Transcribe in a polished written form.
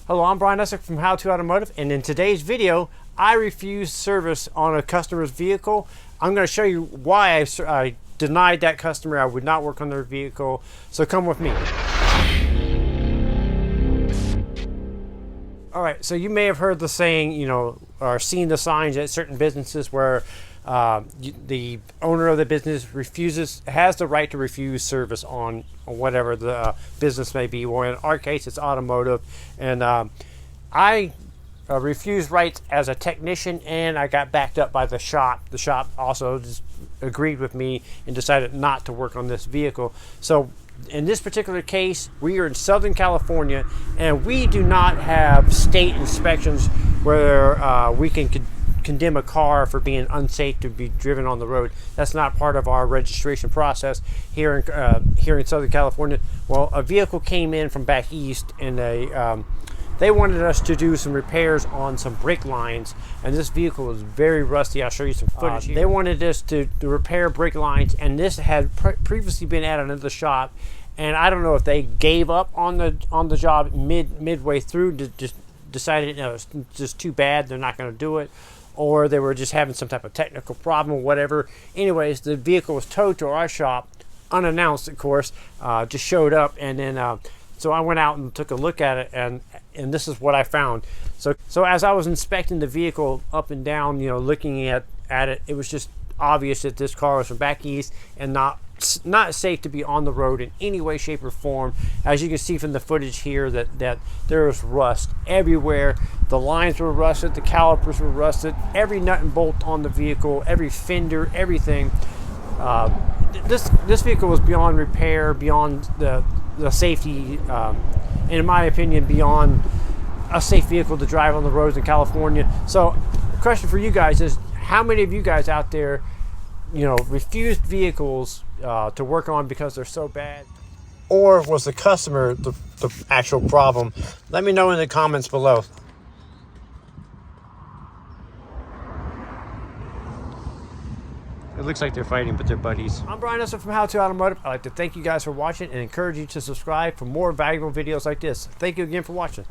Hello, I'm Brian Essick from How to Automotive, and in today's video, I refused service on a customer's vehicle. I'm going to show you why I denied that customer. I would not work on their vehicle, so come with me. All right, so you may have heard the saying, or seen the signs at certain businesses where the owner of the business has the right to refuse service on whatever the business may be. Well, in our case, it's automotive, and I refused rights as a technician, and I got backed up by the shop. The shop also just agreed with me and decided not to work on this vehicle. So in this particular case, we are in Southern California, and we do not have state inspections where we can condemn a car for being unsafe to be driven on the road. That's not part of our registration process here in Southern California. Well, a vehicle came in from back east, and they wanted us to do some repairs on some brake lines, and this vehicle was very rusty. I'll show you some footage here. They wanted us to repair brake lines, and this had previously been at another shop, and I don't know if they gave up on the job midway through, just decided it's just too bad, they're not going to do it, or they were just having some type of technical problem or whatever. Anyways, the vehicle was towed to our shop, unannounced, of course, just showed up, and then so I went out and took a look at it, and this is what I found. So as I was inspecting the vehicle up and down, looking at it, it was just obvious that this car was from back east and not safe to be on the road in any way, shape, or form. As you can see from the footage here, that there was rust everywhere. The lines were rusted, the calipers were rusted, every nut and bolt on the vehicle, every fender, everything. This vehicle was beyond repair, beyond the safety, and in my opinion, beyond a safe vehicle to drive on the roads in California. So the question for you guys is, how many of you guys out there refused vehicles to work on because they're so bad? Or was the customer the actual problem? Let me know in the comments below. It looks like they're fighting, but they're buddies. I'm Brian Essick from How to Automotive. I'd like to thank you guys for watching and encourage you to subscribe for more valuable videos like this. Thank you again for watching.